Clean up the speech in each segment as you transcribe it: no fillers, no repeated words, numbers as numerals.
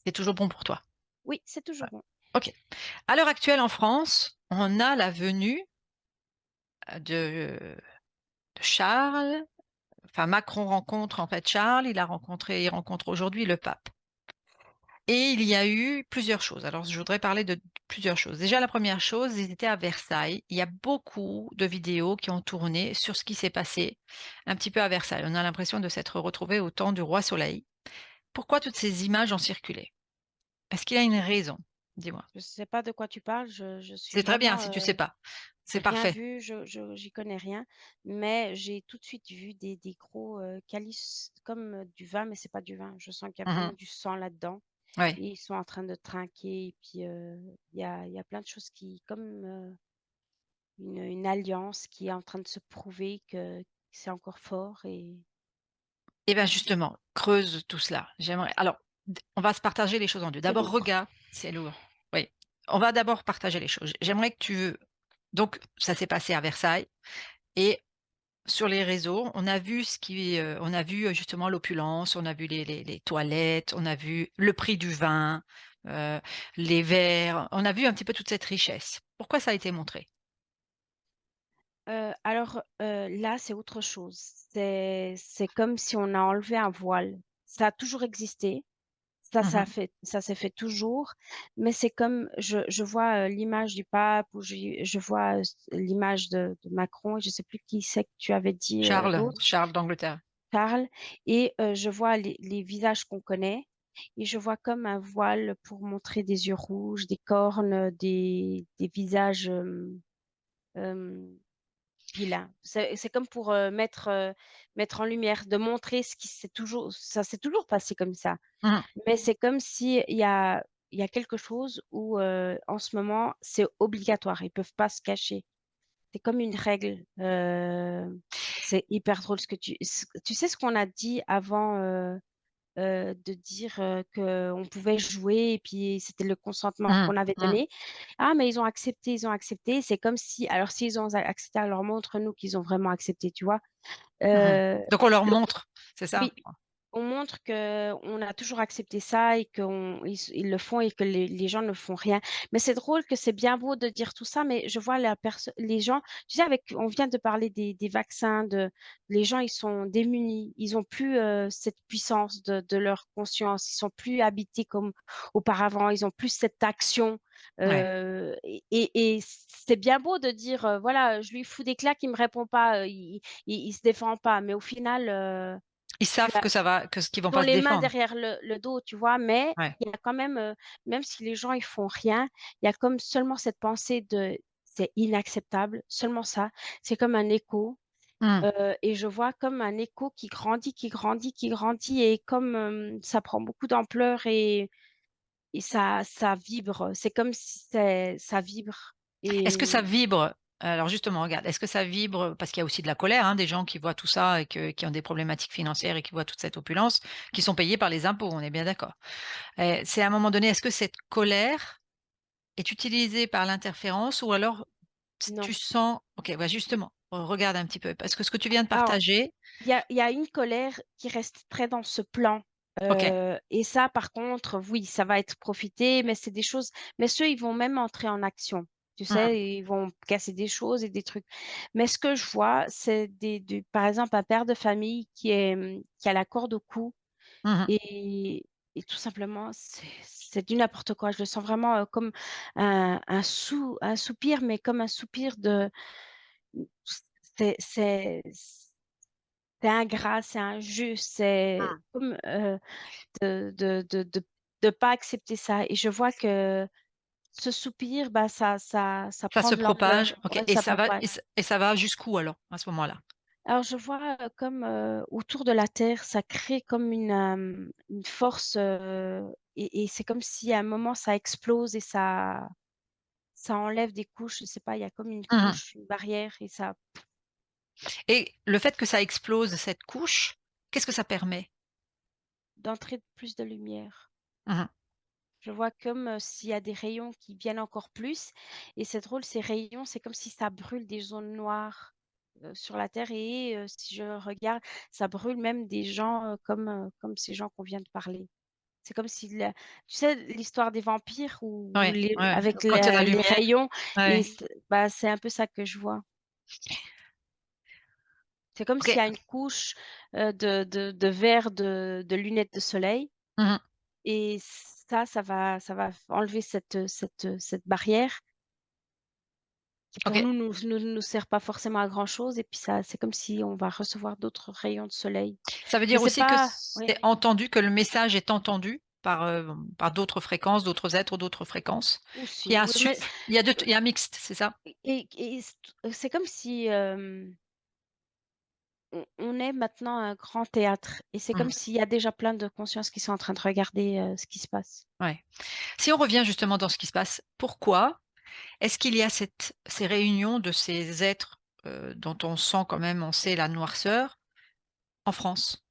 C'est toujours bon pour toi? Oui, c'est toujours Ouais. bon. OK. À l'heure actuelle en France, on a la venue, de Charles, enfin Macron rencontre en fait Charles, il rencontre aujourd'hui le pape et il y a eu plusieurs choses. Alors je voudrais parler de plusieurs choses. Déjà la première chose, ils étaient à Versailles. Il y a beaucoup de vidéos qui ont tourné sur ce qui s'est passé un petit peu à Versailles. On a l'impression de s'être retrouvés au temps du roi Soleil. Pourquoi toutes ces images ont circulé? Est-ce qu'il y a une raison? Dis-moi. Je sais pas de quoi tu parles, je suis C'est très bien vraiment, si tu sais pas. C'est rien parfait. vu, j'y connais rien, mais j'ai tout de suite vu des gros, calices comme, du vin, mais c'est pas du vin. Je sens qu'il y a Mmh vraiment mh. du sang là-dedans Ouais. et ils sont en train de trinquer et puis, il y a plein de choses qui comme, une alliance qui est en train de se prouver que c'est encore fort et Et ben justement, creuse tout cela. J'aimerais alors on va se partager les choses en 2. c'est D'abord lourd. regarde c'est lourd, oui. On va d'abord partager les choses. J'aimerais que tu donc ça s'est passé à Versailles et sur les réseaux, on a vu on a vu, justement l'opulence, on a vu les toilettes, on a vu le prix du vin, heu, les verres, on a vu un petit peu toute cette richesse. Pourquoi ça a été montré? Alors, là, c'est autre chose. C'est comme si on a enlevé un voile. Ça a toujours existé, Mmh mh. ça s'est fait toujours, mais c'est comme je vois, l'image du pape ou je vois, l'image de Macron et je sais plus qui c'est que tu avais dit, l'autre, Charles d'Angleterre. Charles et je vois les visages qu'on connaît et je vois comme un voile pour montrer des yeux rouges, des cornes, des visages, hem vilain. C'est comme pour, mettre en lumière, de montrer ce qui s'est toujours ça s'est toujours passé comme ça. Mmh mh. Mais c'est comme si il y a quelque chose où, en ce moment, c'est obligatoire. Ils peuvent pas se cacher. C'est comme une règle. C'est hyper drôle ce que tu sais ce qu'on a dit avant, de dire, qu'on pouvait jouer et puis c'était le consentement Mmh. qu'on avait Mmh. donné. Ah mais ils ont accepté, ils ont accepté. C'est comme si alors s'ils ont accepté, alors montre-nous qu'ils ont vraiment accepté, tu vois? Mmh. Heu, Donc on leur donc montre, c'est ça? oui. On montre qu'on a toujours accepté ça et qu'ils le font et que les gens ne font rien. Mais c'est drôle que c'est bien beau de dire tout ça, mais je vois les gens tu sais on vient de parler des vaccins, les gens ils sont démunis, ils ont plus, cette puissance de leur conscience, ils sont plus habités comme auparavant, ils ont plus cette action, Ouais. et c'est bien beau de dire, voilà, je lui fous des claques, il me répond pas, il se défend pas, mais au final, Ils tu savent as que ça va que qu'ils vont ils ont pas se les mains défendre. derrière le dos, tu vois? Mais Ouais. il y a quand même, même si les gens ils font rien, il y a comme seulement cette pensée de: «C'est inacceptable», seulement ça. C'est comme un écho, Mmh. et je vois comme un écho qui grandit, qui grandit, qui grandit et comme, ça prend beaucoup d'ampleur et ça vibre. C'est comme si ça vibre Est-ce que ça et vibre? Alors justement, regarde, est-ce que ça vibre parce qu'il y a aussi de la colère, hein, des gens qui voient tout ça et qui ont des problématiques financières et qui voient toute cette opulence, qui sont payés par les impôts, on est bien d'accord. C'est à un moment donné, est-ce que cette colère est utilisée par l'interférence ou alors tu non. sens OK, ouais, justement, regarde un petit peu parce que ce que tu viens de Alors partager il y a une colère qui reste très dans ce plan, OK. et ça par contre, oui, ça va être profité, mais c'est des choses mais ceux, ils vont même entrer en action. Tu Mmh. sais? Ils vont casser des choses et des trucs. Mais ce que je vois, c'est par exemple, un père de famille qui a la corde au cou Mmh. et tout simplement, c'est du n'importe quoi. Je le sens vraiment, comme un soupir, mais comme un soupir de c'est ingrat, c'est injuste, c'est Mmh. comme, de pas accepter ça et je vois que ce soupir, bah, ça Ça prend se de l'ampleur. propage, OK Ouais, ça propage. et ça va jusqu'où alors, à ce moment-là? Alors je vois, comme, autour de la terre, ça crée comme une force, et c'est comme si à un moment ça explose et ça enlève des couches, je sais pas, il y a comme une Mmh. couche, une barrière et ça Et le fait que ça explose cette couche, qu'est-ce que ça permet? d'entrer plus de lumière. Mmh. Je vois comme, s'il y a des rayons qui viennent encore plus et c'est drôle, ces rayons, c'est comme si ça brûle des zones noires, sur la terre et si je regarde, ça brûle même des gens, comme ces gens qu'on vient de parler. C'est comme si tu sais l'histoire des vampires où Ouais, les ouais, avec quand il y a la les lumière, rayons et ouais. bah, c'est un peu ça que je vois. C'est comme OK. s'il y a une couche, de verre de lunettes de soleil Mmh. et ça va enlever cette barrière qui pour OK. nous sert pas forcément à grand chose et puis ça c'est comme si on va recevoir d'autres rayons de soleil. Ça veut Mais dire c'est aussi que pas oui, c'est entendu, que le message est entendu par d'autres fréquences, d'autres êtres, d'autres fréquences? Qu'il y aussi, a un oui, mais souffle, il y a un mixte, c'est ça? et c'est comme si, on est maintenant un grand théâtre et c'est comme Mmh, s'il y a déjà plein de consciences qui sont en train de regarder, ce qui se passe. ouais. Si on revient justement dans ce qui se passe, pourquoi est-ce qu'il y a ces réunions de ces êtres, dont on sent quand même, on sait la noirceur, en France?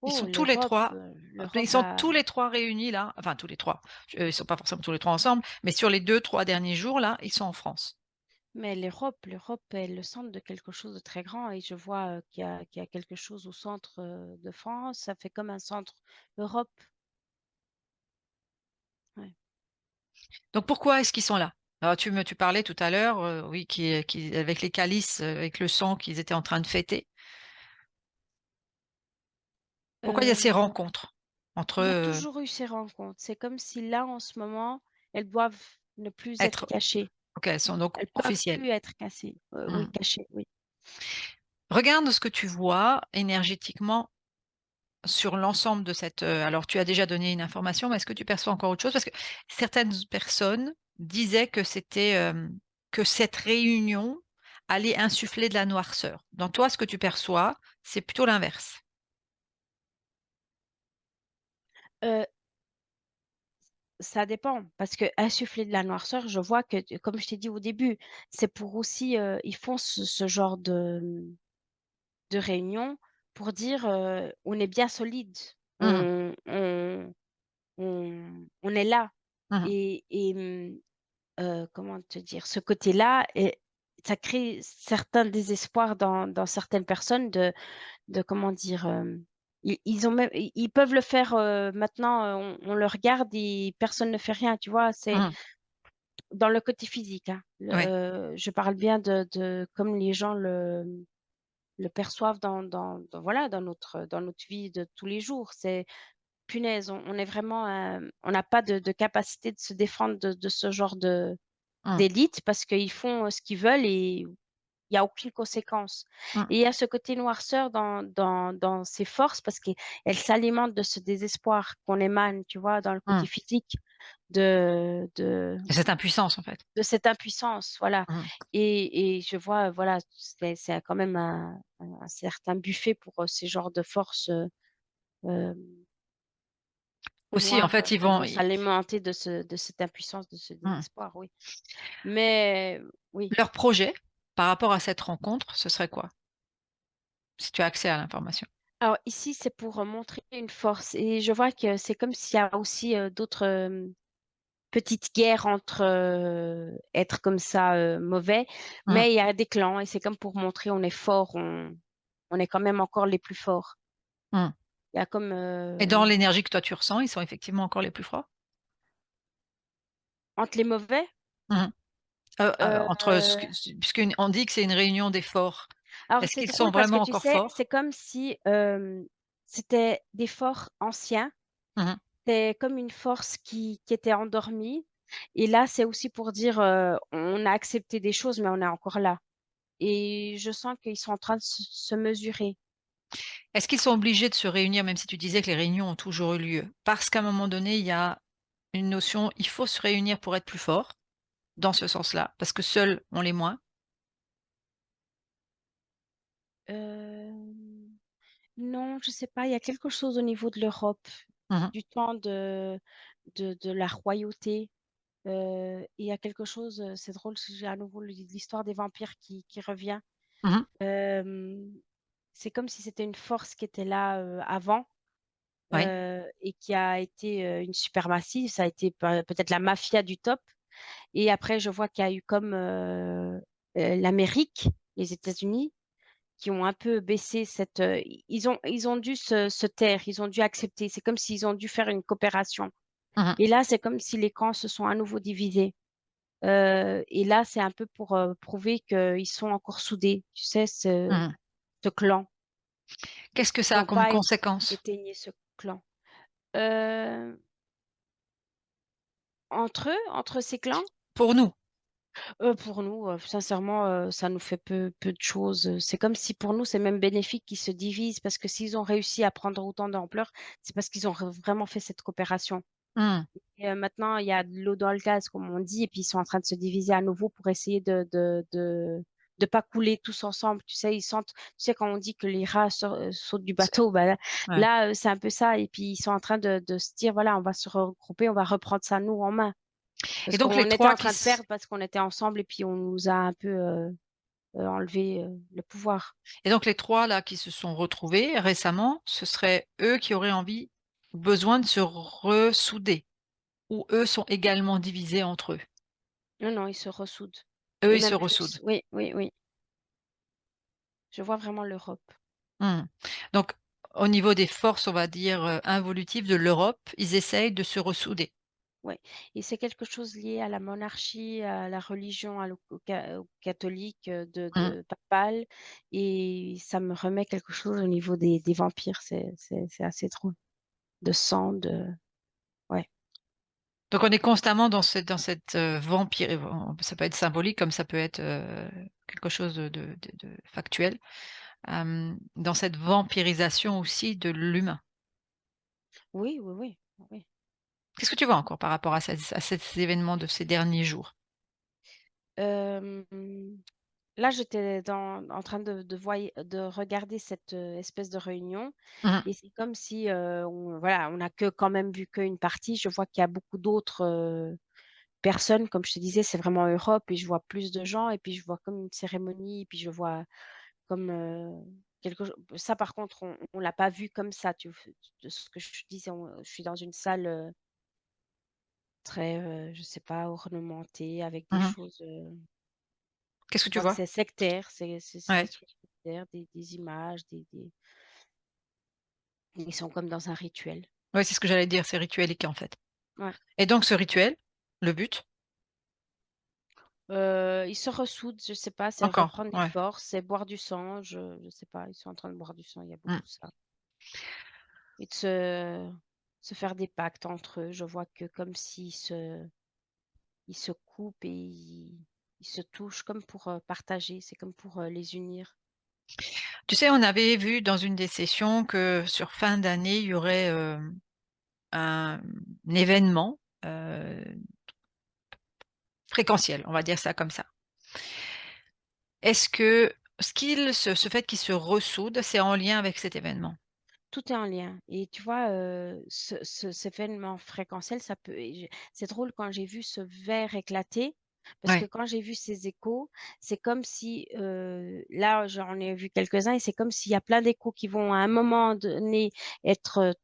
Ils Oh sont tous les 3, ils l'Europe sont a tous les 3 réunis là, enfin tous les 3. Ils sont pas forcément tous les 3 ensemble, mais sur les 2, 3 derniers jours là, ils sont en France. mais l'Europe est le centre de quelque chose de très grand et je vois, qu'il y a quelque chose au centre, de France, ça fait comme un centre Europe, ouais. Donc pourquoi est-ce qu'ils sont là? Alors tu parlais tout à l'heure, oui, qui avec les calices, avec le sang qu'ils étaient en train de fêter. Pourquoi il y a ces Hem, rencontres entre, il y a toujours eu ces rencontres. C'est comme si là, en ce moment, elles doivent ne plus être êtres cachées. OK, elles sont donc Elles peuvent officielles. plus être cassées, oui, Mmh. cachées, oui. Regarde ce que tu vois énergétiquement sur l'ensemble de cette, alors tu as déjà donné une information, mais est-ce que tu perçois encore autre chose? Parce que certaines personnes disaient que c'était, que cette réunion allait insuffler de la noirceur. Dans toi, ce que tu perçois, c'est plutôt l'inverse? Heu Ça dépend parce que insuffler de la noirceur, je vois que comme je t'ai dit au début, c'est pour aussi, ils font ce genre de réunion pour dire, «On est bien solide, Mmh. on est là» Mmh. comment te dire? Ce côté-là et ça crée certains désespoirs dans certaines personnes de comment dire? Ils ont même ils peuvent le faire, maintenant, on le regarde et personne ne fait rien, tu vois? C'est Mmh. dans le côté physique, hein. Ouais. Je parle bien de comme les gens le perçoivent voilà, dans notre vie de tous les jours. C'est punaise, on est vraiment, on n'a pas de capacité de se défendre de ce genre Mmh. d'élite parce qu'ils font, ce qu'ils veulent et il y a aucune conséquence Mmh. et il y a ce côté noirceur dans ces forces parce qu'elles s'alimentent de ce désespoir qu'on émane, tu vois? Dans le côté Mmh. physique de de Et cette impuissance, en fait. de cette impuissance, voilà Mmh. et je vois, voilà, c'est quand même un certain buffet pour, ces genres de forces, hem, Aussi, en noires, fait, ils qui vont vont i s'alimenter de cette impuissance, de ce mmh. désespoir, oui. Mais oui. Leur projet, par rapport à cette rencontre, ce serait quoi? Si tu as accès à l'information? Alors ici, c'est pour, montrer une force et je vois que c'est comme s'il y a aussi, d'autres, petites guerres entre, êtres comme ça, mauvais, Mmh. mais il y a des clans et c'est comme pour montrer on est fort, on est quand même encore les plus forts. Mmh. Il y a comme, Et dans l'énergie que toi tu ressens, ils sont effectivement encore les plus forts? entre les mauvais, Mmh. Entre ce que heu, puisqu'on dit que c'est une réunion des forts, alors est-ce c'est qu'ils sont drôle parce que vraiment tu encore sais, forts? c'est comme si, c'était des forts anciens, Mmh mh. c'est comme une force qui était endormie et là, c'est aussi pour dire, on a accepté des choses, mais on est encore là et je sens qu'ils sont en train de se mesurer. Est-ce qu'ils sont obligés de se réunir, même si tu disais que les réunions ont toujours eu lieu? Parce qu'à un moment donné, il y a une notion, il faut se réunir pour être plus fort, dans ce sens-là, parce que seuls, on l'est moins? Hem, non, je sais pas, il y a quelque chose au niveau de l'Europe, Mmh mh. du temps de la royauté, il y a quelque chose, c'est drôle, j'ai à nouveau l'histoire des vampires qui revient. Mmh mh. Hem, c'est comme si c'était une force qui était là, avant, Oui. et qui a été, une supermassive. Ça a été peut-être la mafia du top et après je vois qu'il y a eu comme, l'Amérique, les États-Unis qui ont un peu baissé cette, ils ont dû se taire, ils ont dû accepter. C'est comme s'ils ont dû faire une coopération Mmh mh. et là, c'est comme si les camps se sont à nouveau divisés, et là, c'est un peu pour, prouver qu'ils sont encore soudés, tu sais, Mmh. ce clan. Qu'est-ce que Ils ça a n'ont comme pas conséquence? éteigné ce clan. Heu, entre ces clans? Pour nous? Pour nous, sincèrement, ça nous fait peu de choses, c'est comme si pour nous, c'est même bénéfique qu'ils se divisent parce que s'ils ont réussi à prendre autant d'ampleur, c'est parce qu'ils ont vraiment fait cette coopération Mmh. et maintenant il y a de l'eau dans le gaz comme on dit et puis ils sont en train de se diviser à nouveau pour essayer de pas couler tous ensemble, tu sais? Ils sentent tu sais quand on dit que les rats sautent du C'est bateau, bah, là ouais. là, c'est un peu ça et puis ils sont en train de se dire: «Voilà, on va se regrouper, on va reprendre ça nous en main». Et Parce donc les qu'on était 3 en qui train de s perdre parce qu'on était ensemble et puis on nous a un peu, enlevé, le pouvoir. et donc les 3 là qui se sont retrouvés récemment, ce serait eux qui auraient besoin de se ressouder? Ou eux sont également divisés entre eux? Non, non, ils se ressoudent Eux, et ils se même ressoudent? plus. Oui, oui, oui. Je vois vraiment l'Europe. Mmh. Donc au niveau des forces, on va dire, involutives de l'Europe, ils essayent de se ressouder? Ouais et c'est quelque chose lié à la monarchie, à la religion, à au catholique, Mmh. de papale et ça me remet quelque chose au niveau des vampires. C'est assez drôle. De sang, de ouais. Donc on est constamment dans cette, ça peut être symbolique comme ça peut être, quelque chose de factuel, dans cette vampirisation aussi de l'humain. Oui, oui, oui, oui. Qu'est-ce que tu vois encore par rapport à ces événements de ces derniers jours? Hem Là, j'étais en train de regarder cette, espèce de réunion Mmh. et c'est comme si, on a que quand même vu qu'une partie. Je vois qu'il y a beaucoup d'autres, personnes. Comme je te disais, c'est vraiment Europe et je vois plus de gens et puis je vois comme une cérémonie et puis je vois comme, quelque cho ça par contre, on l'a pas vu comme ça, de ce que je disais, je suis dans une salle, très, je sais pas, ornementée avec des Mmh. choses, Qu'est-ce que je tu vois que vois? c'est sectaire, c'est des Ouais. trucs sectaires, des images, des ils sont comme dans un rituel. Ouais, c'est ce que j'allais dire, c'est rituelique en fait. Ouais. Et donc ce rituel, le but? Ils se ressoudent, je sais pas, c'est Encore? reprendre des Ouais. forces, c'est boire du sang, je sais pas, ils sont en train de boire du sang, il y a Mmh. beaucoup ça et de se faire des pactes entre eux. Je vois que comme s'ils se coupent et ils se touchent comme pour, partager, c'est comme pour, les unir. Tu sais, on avait vu dans une des sessions que sur fin d'année, il y aurait, un événement, fréquentiel, on va dire ça comme ça. Est-ce que ce fait qu'ils se ressoudent, c'est en lien avec cet événement? Tout est en lien et tu vois, cet événement fréquentiel, ça peut et c'est drôle quand j'ai vu ce verre éclater, parce que Ouais. quand j'ai vu ces échos, c'est comme si, là, j'en ai vu quelques-uns et c'est comme s'il y a plein d'échos qui vont à un moment donné être,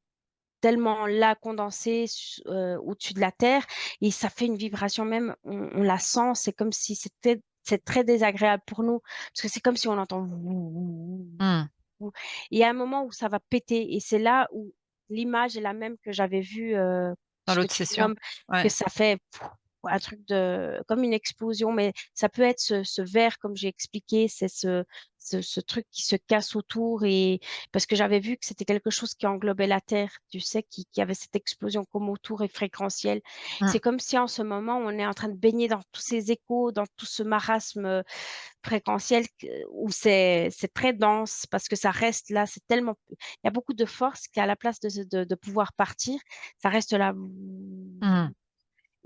tellement là condensés au-dessus de la terre et ça fait une vibration même, on la sent, c'est comme si c'est très désagréable pour nous, parce que c'est comme si on entend Mmh. ou et il y a un moment où ça va péter et c'est là où l'image est la même que j'avais vue, Dans ce que l'autre tu session? nommes, que Ouais. ça fait un truc de comme une explosion, mais ça peut être ce verre comme j'ai expliqué, c'est ce truc qui se casse autour et parce que j'avais vu que c'était quelque chose qui englobait la Terre, tu sais, qui avait cette explosion comme autour et fréquentielle. Mmh. C'est comme si en ce moment, on est en train de baigner dans tous ces échos, dans tout ce marasme, fréquentiel où c'est très dense parce que ça reste là, c'est tellement il y a beaucoup de force qu'à la place de pouvoir partir, ça reste là Mmh.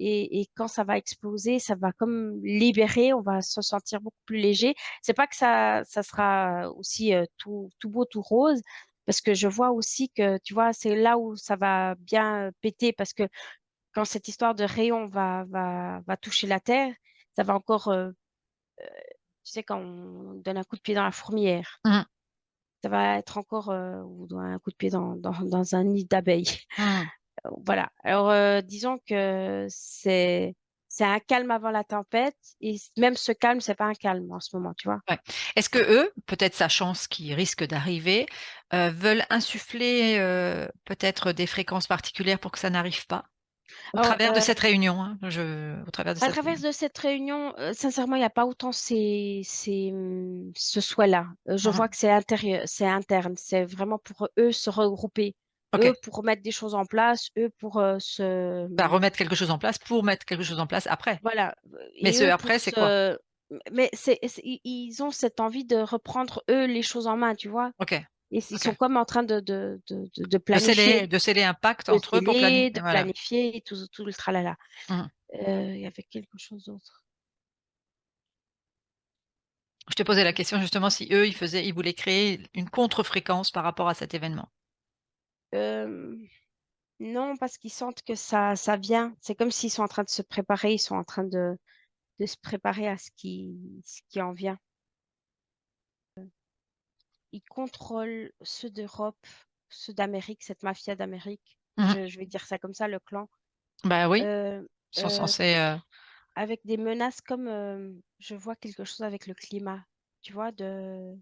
et quand ça va exploser, ça va comme libérer, on va se sentir beaucoup plus léger. C'est pas que ça sera aussi, tout beau, tout rose, parce que je vois aussi que, tu vois, c'est là où ça va bien, péter parce que quand cette histoire de rayon va toucher la terre, ça va encore, tu sais, quand on donne un coup de pied dans la fourmilière, Mmh. ça va être encore, ou dans un coup de pied dans un nid d'abeilles. Mmh. Voilà. Alors, disons que c'est c'est un calme avant la tempête, et même ce calme, c'est pas un calme en ce moment, tu vois. Ouais. Est-ce que eux, peut-être sachant ce qui risque d'arriver, veulent insuffler peut-être des fréquences particulières pour que ça n'arrive pas? Au Alors, travers de cette réunion, hein, au travers de à cette travers réunion. de cette réunion, sincèrement, il n'y a pas autant ce souhait-là. Je vois Mhm. que c'est intérieur, c'est interne. C'est vraiment pour eux se regrouper, Ok. eux pour mettre des choses en place, eux pour Bah, remettre quelque chose en place pour mettre quelque chose en place après. voilà, Mais et ce eux après, pour c'est quoi? se, mais ils ont cette envie de reprendre eux les choses en main, tu vois. Ok. Et ils sont Ok. comme en train de planifier, De sceller un pacte de entre eux pour planifier. sceller, de Voilà. planifier et tout le tralala. Mhm. Il y avait quelque chose d'autre. Je te posais la question justement si eux, ils voulaient créer une contre-fréquence par rapport à cet événement. Euh, Non, parce qu'ils sentent que ça vient. C'est comme s'ils sont en train de se préparer, ils sont en train de se préparer à ce qui en vient. Ils contrôlent ceux d'Europe, ceux d'Amérique, cette mafia d'Amérique. Mhm. Je vais dire ça comme ça, le clan. Bah oui, Euh, ils sont euh, censés. Avec des menaces comme je vois quelque chose avec le climat, tu vois, de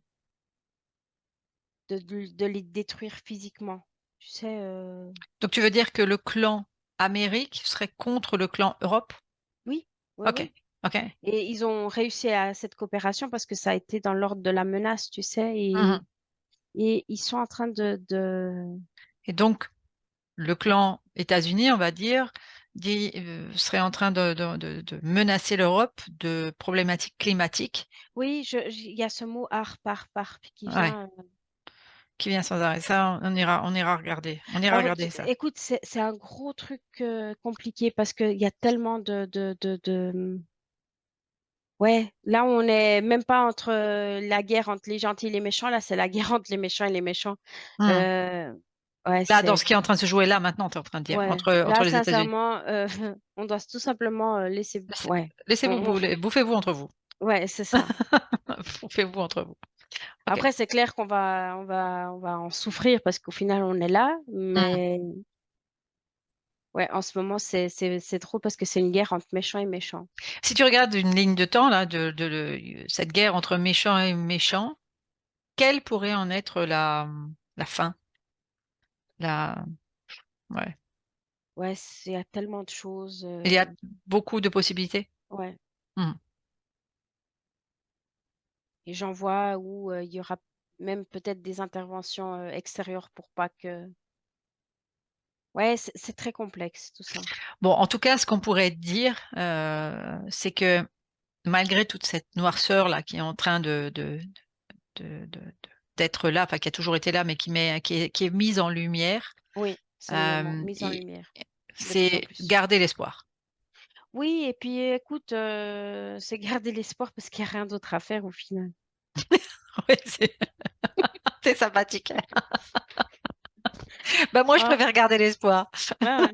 les détruire physiquement. Tu sais, Donc tu veux dire que le clan Amérique serait contre le clan Europe? oui, oui, Ok. oui. Ok. Et ils ont réussi à cette coopération parce que ça a été dans l'ordre de la menace, tu sais, Mhm. et ils sont en train Et donc le clan États-Unis, on va dire, serait en train de menacer l'Europe de problématiques climatiques. oui, il y a ce mot arp qui Ouais, vient. qui vient sans arrêt. Ça, on ira regarder. On ira Alors, regarder ça. écoute, c'est un gros truc compliqué parce qu'il y a tellement ouais, là, on n'est même pas entre la guerre entre les gentils et les méchants. Là, c'est la guerre entre les méchants et les méchants. Mhm. Euh, ouais, Là, dans ce qui est en train de se jouer là, maintenant, tu es en train de dire, ouais. entre Là, les États-Unis. sincèrement, on doit tout simplement laisser. Ouais. Laissez-vous On- on- bouffez-vous entre vous. Ouais, c'est ça. Bouffez-vous entre vous. Ok. Après, c'est clair on va en souffrir parce qu'au final, on est là. Mhm. Mais ouais, en ce moment, c'est trop parce que c'est une guerre entre méchants et méchants. Si tu regardes une ligne de temps là, cette guerre entre méchants et méchants, quelle pourrait en être la fin? La, ouais. Ouais, il y a tellement de choses. Il y a beaucoup de possibilités. Ouais. Mhm. Et j'en vois où il y aura même peut-être des interventions extérieures pour pas que. Ouais, c'est très complexe tout ça. Bon, en tout cas, ce qu'on pourrait dire, c'est que malgré toute cette noirceur là qui est en train de- de- d'être là, enfin qui a toujours été là, mais qui est mise en lumière, Oui, c'est le moment, euh, mise en et lumière, de plus en c'est plus. garder l'espoir. Oui, et puis écoute, c'est garder l'espoir parce qu'il n'y a rien d'autre à faire au final. Oui, c'est sympathique. Bah moi, je Ah, préfère garder l'espoir. ouais, ouais.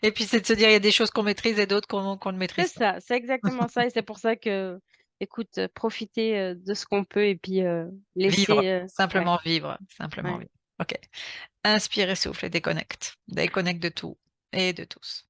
Et puis, c'est de se dire, il y a des choses qu'on maîtrise et d'autres qu'on ne C'est maîtrise pas. ça, c'est exactement ça. Et c'est pour ça que, écoute, profiter de ce qu'on peut et puis Vivre, laisser. Ouais, simplement vivre, simplement ouais. vivre. Ok. Inspire et souffle et déconnecte. Déconnecte de tout et de tous.